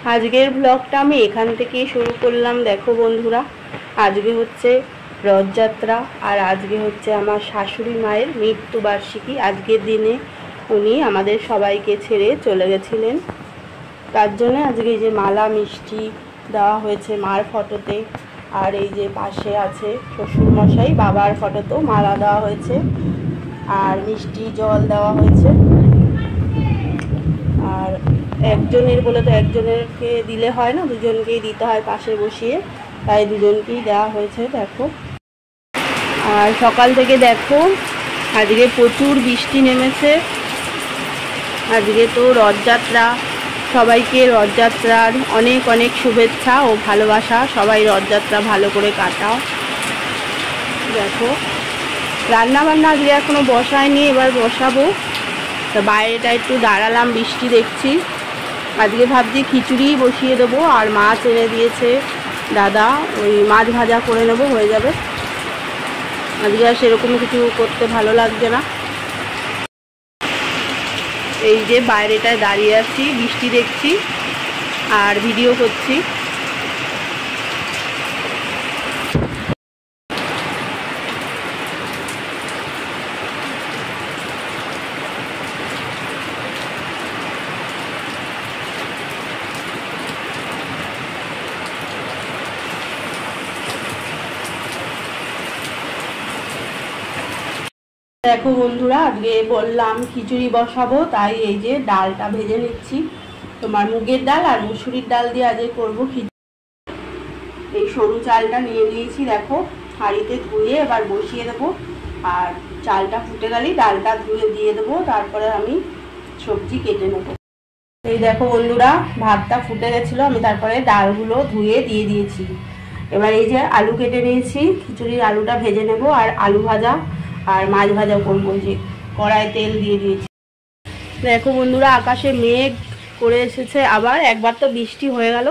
আজকের ব্লগটা আমি এখান থেকেই শুরু করলাম। দেখো বন্ধুরা, আজকে হচ্ছে রথযাত্রা আর আজকে হচ্ছে আমার শাশুড়ি মায়ের মৃত্যুবার্ষিকী। আজকের দিনে উনি আমাদের সবাইকে ছেড়ে চলে গেছিলেন, তার জন্য আজকে এই যে মালা মিষ্টি দেওয়া হয়েছে মার ফটোতে, আর এই যে পাশে আছে শ্বশুরমশাই বাবার ফটোতেও মালা দেওয়া হয়েছে আর মিষ্টি জল দেওয়া হয়েছে। আর একজনের বলে তো একজনেরকে দিলে হয় না, দুজনকেই দিতে হয় পাশে বসিয়ে, তাই দুজনকেই দেওয়া হয়েছে। দেখো, আর সকাল থেকে দেখো আজকে প্রচুর বৃষ্টি নেমেছে। আজকে তো রথযাত্রা, সবাইকে রথযাত্রার অনেক অনেক শুভেচ্ছা ও ভালোবাসা। সবাই রথযাত্রা ভালো করে কাটাও। দেখো, রান্না বান্না আজকে এখনো বসায়নি, এবার বসাবো। তো বাইরেটা একটু দাঁড়ালাম, বৃষ্টি দেখছি। আজকে ভাবছি খিচুড়ি বসিয়ে দেবো, আর মাছ এনে দিয়েছে দাদা, ওই মাছ ভাজা করে নেবো, হয়ে যাবে। আজকে আর সেরকম কিছু করতে ভালো লাগছে না। এই যে বাইরেটায় দাঁড়িয়ে আছি, বৃষ্টি দেখছি আর ভিডিও করছি। দেখো বন্ধুরা, আজকে বললাম খিচুড়ি বসাবো, তাই এই যে ডালটা ভেজে নিচ্ছি। তোমার মুগের ডাল আর মুসুরির ডাল দিয়ে আজকে করবো খিচুড়ি। এই সরু চালটা নিয়ে নিয়েছি, দেখো হাঁড়িতে ধুয়ে এবার বসিয়ে দেবো। আর চালটা ফুটে গেলেই ডালটা ধুয়ে দিয়ে দেবো, তারপরে আমি সবজি কেটে নেবো। এই দেখো বন্ধুরা, ভাতটা ফুটে গেছিলো, আমি তারপরে ডালগুলো ধুয়ে দিয়ে দিয়েছি। এবার এই যে আলু কেটে নিয়েছি, খিচুড়ির আলুটা ভেজে নেব, আর আলু ভাজা আর মাছ ভাজা করবো। যে কড়াই তেল দিয়ে দিয়েছি। দেখো বন্ধুরা, আকাশে মেঘ করে এসেছে আবার। একবার তো বৃষ্টি হয়ে গেল,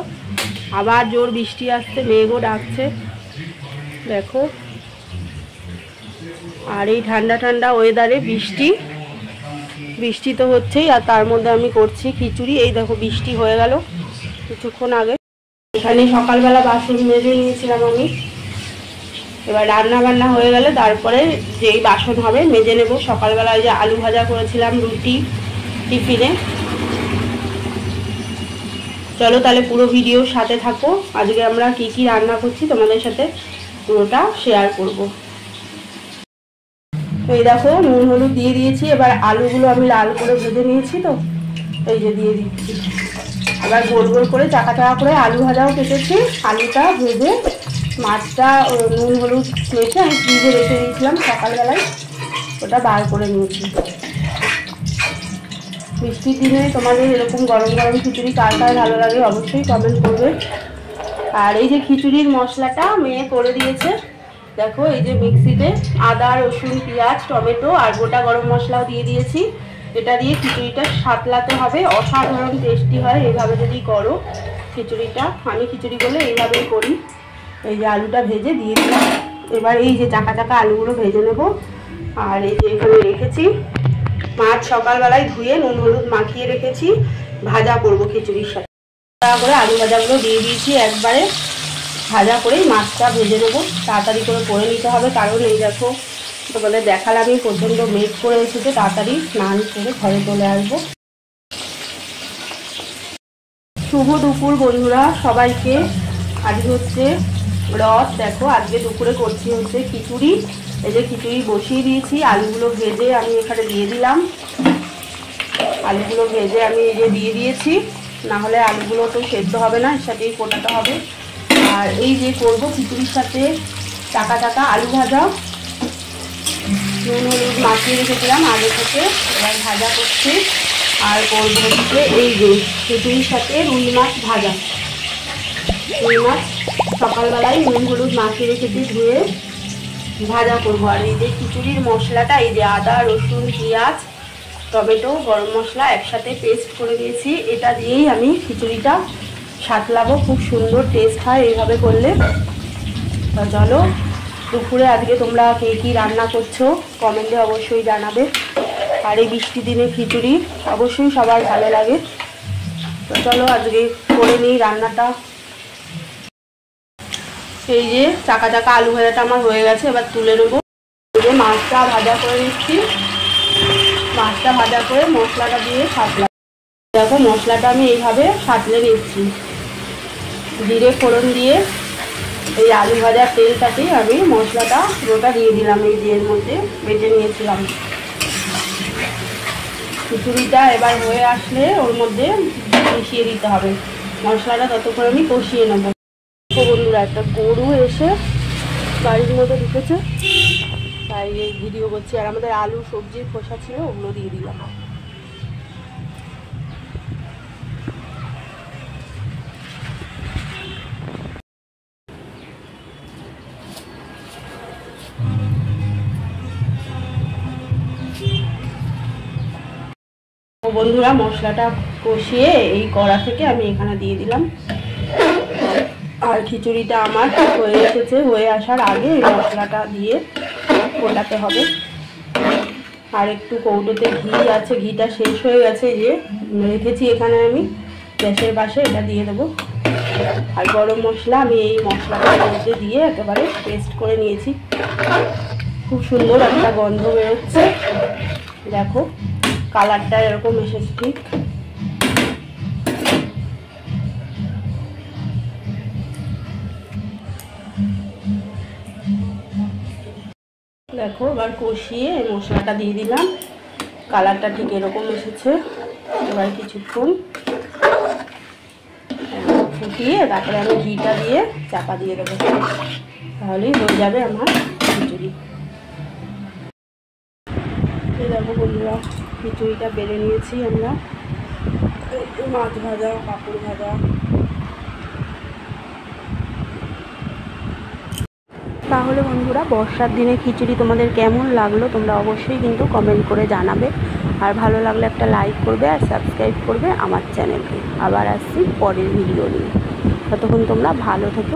আবার জোর বৃষ্টি আসছে, মেঘও ডাকছে। দেখো, আর এই ঠান্ডা ঠান্ডা ওয়েদারে বৃষ্টি তো হচ্ছেই, আর তার মধ্যে আমি করছি খিচুড়ি। এই দেখো বৃষ্টি হয়ে গেল কিছুক্ষণ আগে। এখানে সকালবেলা বাসন মেজে নিয়েছিলাম আমি। এবার রান্না বান্না হয়ে গেলে তারপরে যেই বাসন হবে মেজে নেব। সকালবেলায় যে আলু ভাজা করেছিলাম রুটি টিফিনে। চলো তাহলে পুরো ভিডিওর সাথে থাকো। আজকে আমরা কি কি রান্না করছি তোমাদের সাথে পুরোটা শেয়ার করব। তো এই দেখো, নুন হলুদ দিয়ে দিয়েছি। এবার আলুগুলো আমি লাল করে ভেজে নিয়েছি, তো এই যে দিয়ে দিচ্ছি। এবার গোল গোল করে চাকা চাকা করে আলু ভাজাও কেটেছি। আলুটা ভেজে মাছটা নুন হলুদ মেখে আমি ফ্রিজে রেখে দিয়েছিলাম সকালবেলায়, ওটা বার করে নিয়েছি। বৃষ্টির দিনে তোমাদের এরকম গরম গরম খিচুড়ি কার কার ভালো লাগে অবশ্যই কমেন্ট করবে। আর এই যে খিচুড়ির মশলাটা মেয়ে করে দিয়েছে। দেখো, এই যে মিক্সিতে আদা রসুন পেঁয়াজ টমেটো আর গোটা গরম মশলাও দিয়ে দিয়েছি। এটা দিয়ে খিচুড়িটা সাতলাতে হবে, অসাধারণ টেস্টি হয় এইভাবে যদি করো খিচুড়িটা। আমি খিচুড়ি করলে এইভাবেই করি। এই যে আলুটা ভেজে দিয়ে দিলাম। এবার এই যে চাকা চাকা আলুগুলো ভেজে নেব। আর এই যে এখানে রেখেছি মাছ, সকালবেলায় ধুয়ে নুন হলুদ মাখিয়ে রেখেছি, ভাজা করব খিচুড়ির সাথে। করে আলু ভাজাগুলো দিয়ে দিয়েছি, একবারে ভাজা করেই মাছটা ভেজে নেবো। তাড়াতাড়ি করে নিতে হবে, কারণ এই দেখো তোমাদের দেখালামই প্রচণ্ড মেঘ করে এসেছে। তাড়াতাড়ি স্নান করে ঘরে চলে আসবো। শুভ দুপুর বন্ধুরা সবাইকে। আজকে হচ্ছে রথ। দেখো, আজকে দুপুরে করছি হচ্ছে খিচুড়ি। এই যে খিচুড়ি বসিয়ে দিয়েছি, আলুগুলো ভেজে আমি এখানে দিয়ে দিলাম। আলুগুলো ভেজে আমি এই যে দিয়ে দিয়েছি, না হলে আলুগুলো তো সেদ্ধ হবে না, এর সাথেই ফোটাতে হবে। আর এই যে করবো খিচুড়ির সাথে চাকা চাকা আলু ভাজা, নুন হলুদ মাখিয়ে রেখেছিলাম আগে থেকে, এবার ভাজা করছি। আর করবো হচ্ছে এই যে খিচুড়ির সাথে রুই মাছ ভাজা। রুই মাছ সকালবেলায় নুন হলুদ মাখিয়ে রেখেছি, ধুয়ে ভাজা করবো। আর এই যে খিচুড়ির মশলাটা, এই যে আদা রসুন পেঁয়াজ টমেটো গরম মশলা একসাথে পেস্ট করে দিয়েছি, এটা দিয়েই আমি খিচুড়িটা সাতলাবো। খুব সুন্দর টেস্ট হয় এইভাবে করলে। তো চলো, দুপুরে আজকে তোমরা কে কী রান্না করছো কমেন্টে অবশ্যই জানাবে। আর এই বৃষ্টি দিনে খিচুড়ি অবশ্যই সবার ভালো লাগে। তো চলো আজকে করে নিই রান্নাটা। এই যে চাকা চাকা আলু ভাজাটা আমার হয়ে গেছে, এবার তুলে নেবো। এই যে মাছটা ভাজা করে নিচ্ছি, মাছটা ভাজা করে মশলাটা দিয়ে সাঁতলাম। দেখো মশলাটা আমি এইভাবে সাঁতলে নিচ্ছি, জিরে ফোড়ন দিয়ে এই আলু ভাজার তেলটাতে আমি মশলাটা পুরোটা দিয়ে দিলাম। এই যে এর মধ্যে বেটে নিয়েছিলাম। খিচুড়িটা এবার হয়ে আসলে ওর মধ্যে মিশিয়ে দিতে হবে মশলাটা, ততক্ষণ আমি কষিয়ে নেবো। তো বন্ধুরা একটা গরু এসে বাড়ির মধ্যে ঢুকেছে, তাই এই ভিডিও করছি। আর আমাদের আলু সবজির খোসা ছিল, ওগুলো দিয়ে দিলাম। বন্ধুরা মশলাটা কষিয়ে এই কড়া থেকে আমি এখানে দিয়ে দিলাম। আর খিচুড়িটা আমার হয়ে এসেছে, হয়ে আসার আগে এই মশলাটা দিয়ে ফোটাতে হবে। আর একটু কৌটোতে ঘি আছে, ঘিটা শেষ হয়ে গেছে, যে রেখেছি এখানে আমি গ্যাসের পাশে, এটা দিয়ে দেবো। আর গরম মশলা আমি এই মশলাটার মধ্যে দিয়ে একেবারে পেস্ট করে নিয়েছি। খুব সুন্দর একটা গন্ধ বেরোচ্ছে, দেখো কালারটা এরকম এসেছে ঠিক। দেখো এবার কষিয়ে এই মশলাটা দিয়ে দিলাম, কালারটা ঠিক এরকম এসেছে। এবার কিছুক্ষণ ফুটিয়ে তারপরে আমি ঘিটা দিয়ে চাপা দিয়ে দেবো, তাহলেই হয়ে যাবে আমার খিচুড়ি। এই দেখো বন্ধুরা খিচুড়িটা বেড়ে নিয়েছি আমরা, মাছ ভাজা, পাঁপড় ভাজা। তাহলে বন্ধুরা বর্ষার দিনে খিচুড়ি তোমাদের কেমন লাগলো তোমরা অবশ্যই কিন্তু কমেন্ট করে জানাবে। আর ভালো লাগলে একটা লাইক করবে আর সাবস্ক্রাইব করবে আমার চ্যানেলকে। আবার আসছি পরের ভিডিও নিয়ে, ততক্ষণ তোমরা ভালো থেকো।